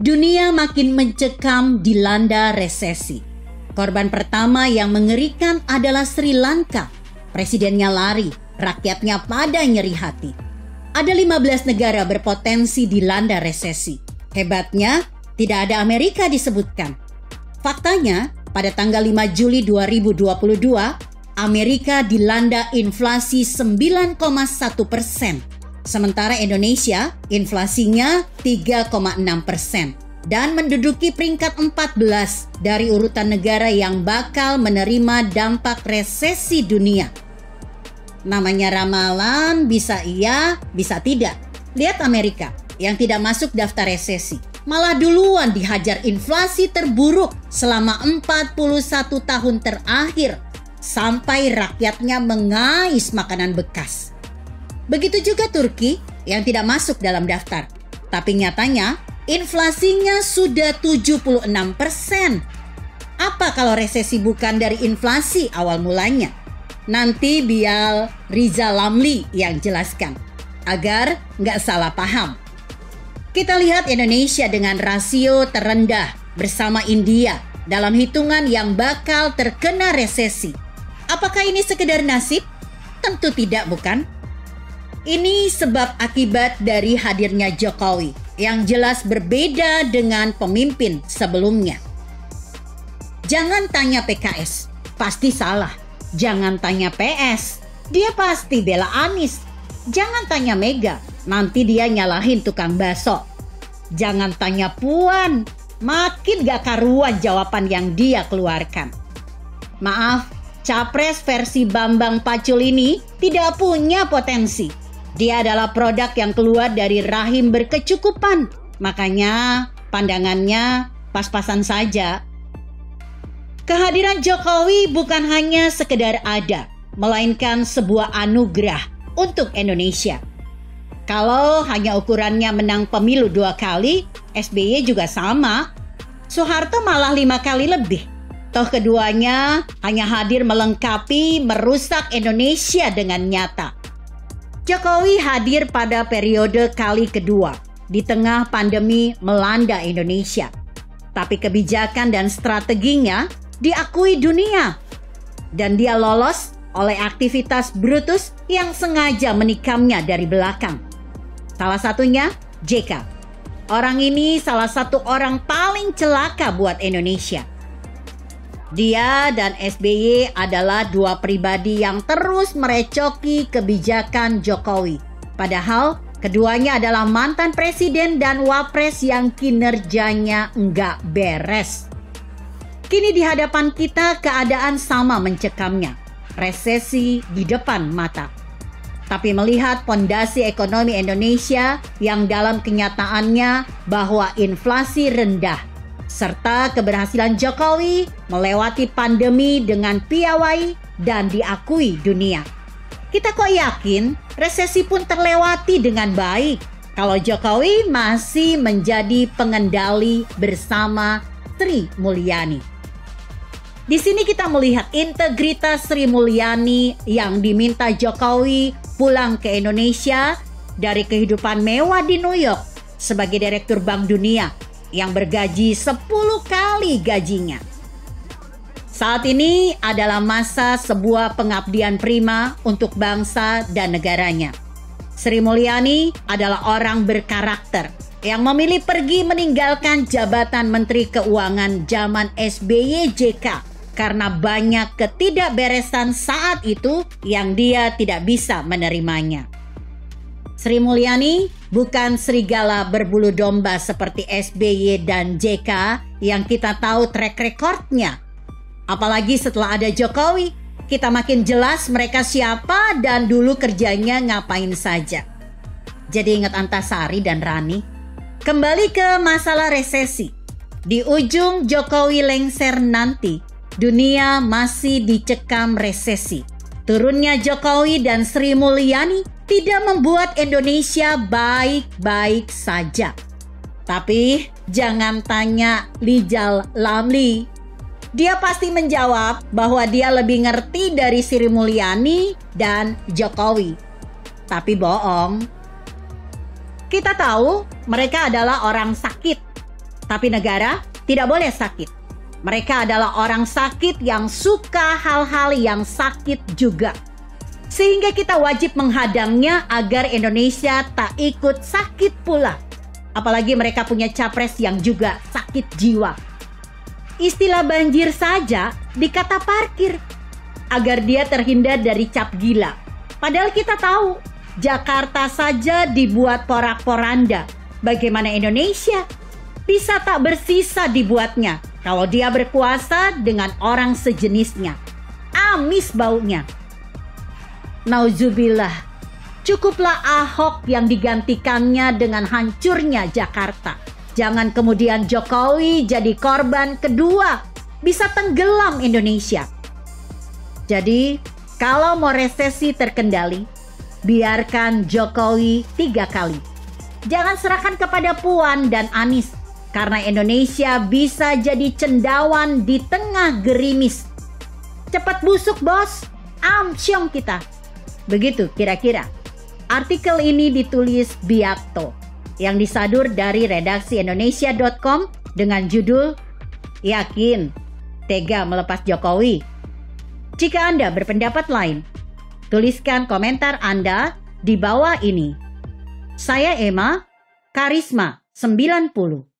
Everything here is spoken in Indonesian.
Dunia makin mencekam dilanda resesi. Korban pertama yang mengerikan adalah Sri Lanka. Presidennya lari, rakyatnya pada nyeri hati. Ada 15 negara berpotensi dilanda resesi. Hebatnya, tidak ada Amerika disebutkan. Faktanya, pada tanggal 5 Juli 2022, Amerika dilanda inflasi 9,1%. Sementara Indonesia inflasinya 3,6% dan menduduki peringkat 14 dari urutan negara yang bakal menerima dampak resesi dunia. Namanya ramalan, bisa iya, bisa tidak. Lihat Amerika yang tidak masuk daftar resesi, malah duluan dihajar inflasi terburuk selama 41 tahun terakhir sampai rakyatnya mengais makanan bekas. Begitu juga Turki yang tidak masuk dalam daftar. Tapi nyatanya inflasinya sudah 76%. Apa kalau resesi bukan dari inflasi awal mulanya? Nanti biar Rizal Ramli yang jelaskan agar nggak salah paham. Kita lihat Indonesia dengan rasio terendah bersama India dalam hitungan yang bakal terkena resesi. Apakah ini sekedar nasib? Tentu tidak, bukan? Ini sebab akibat dari hadirnya Jokowi yang jelas berbeda dengan pemimpin sebelumnya. Jangan tanya PKS, pasti salah. Jangan tanya PS, dia pasti bela Anies. Jangan tanya Mega, nanti dia nyalahin tukang bakso. Jangan tanya Puan, makin gak karuan jawaban yang dia keluarkan. Maaf, Capres versi Bambang Pacul ini tidak punya potensi. Dia adalah produk yang keluar dari rahim berkecukupan. Makanya pandangannya pas-pasan saja. Kehadiran Jokowi bukan hanya sekedar ada, melainkan sebuah anugerah untuk Indonesia. Kalau hanya ukurannya menang pemilu 2 kali, SBY juga sama. Soeharto malah 5 kali lebih. Toh keduanya hanya hadir melengkapi merusak Indonesia dengan nyata. Jokowi hadir pada periode kali kedua di tengah pandemi melanda Indonesia. Tapi kebijakan dan strateginya diakui dunia. Dan dia lolos oleh aktivitas Brutus yang sengaja menikamnya dari belakang. Salah satunya JK. Orang ini salah satu orang paling celaka buat Indonesia. Dia dan SBY adalah dua pribadi yang terus merecoki kebijakan Jokowi. Padahal keduanya adalah mantan presiden dan wapres yang kinerjanya enggak beres. Kini di hadapan kita keadaan sama mencekamnya. Resesi di depan mata. Tapi melihat fondasi ekonomi Indonesia yang dalam kenyataannya bahwa inflasi rendah, serta keberhasilan Jokowi melewati pandemi dengan piawai dan diakui dunia. Kita kok yakin resesi pun terlewati dengan baik kalau Jokowi masih menjadi pengendali bersama Sri Mulyani. Di sini kita melihat integritas Sri Mulyani yang diminta Jokowi pulang ke Indonesia dari kehidupan mewah di New York sebagai Direktur Bank Dunia yang bergaji 10 kali gajinya. Saat ini adalah masa sebuah pengabdian prima untuk bangsa dan negaranya. Sri Mulyani adalah orang berkarakter yang memilih pergi meninggalkan jabatan Menteri Keuangan zaman SBY JK karena banyak ketidakberesan saat itu yang dia tidak bisa menerimanya. Sri Mulyani bukan serigala berbulu domba seperti SBY dan JK yang kita tahu track recordnya. Apalagi setelah ada Jokowi, kita makin jelas mereka siapa dan dulu kerjanya ngapain saja. Jadi ingat Antasari dan Rani. Kembali ke masalah resesi. Di ujung Jokowi lengser nanti, dunia masih dicekam resesi. Turunnya Jokowi dan Sri Mulyani tidak membuat Indonesia baik-baik saja. Tapi jangan tanya Rizal Ramli. Dia pasti menjawab bahwa dia lebih ngerti dari Sri Mulyani dan Jokowi. Tapi bohong. Kita tahu mereka adalah orang sakit. Tapi negara tidak boleh sakit. Mereka adalah orang sakit yang suka hal-hal yang sakit juga. Sehingga kita wajib menghadangnya agar Indonesia tak ikut sakit pula. Apalagi mereka punya capres yang juga sakit jiwa. Istilah banjir saja dikata parkir agar dia terhindar dari cap gila. Padahal kita tahu Jakarta saja dibuat porak-poranda. Bagaimana Indonesia bisa tak bersisa dibuatnya kalau dia berkuasa dengan orang sejenisnya. Amis baunya. Nauzubillah. Cukuplah Ahok yang digantikannya dengan hancurnya Jakarta. Jangan kemudian Jokowi jadi korban kedua. Bisa tenggelam Indonesia. Jadi kalau mau resesi terkendali, biarkan Jokowi 3 kali. Jangan serahkan kepada Puan dan Anies. Karena Indonesia bisa jadi cendawan di tengah gerimis. Cepat busuk bos, amsyong kita. Begitu kira-kira. Artikel ini ditulis Biakto yang disadur dari redaksi Indonesia.com dengan judul Yakin Tega Melepas Jokowi. Jika Anda berpendapat lain, tuliskan komentar Anda di bawah ini. Saya Emma, Karisma 90.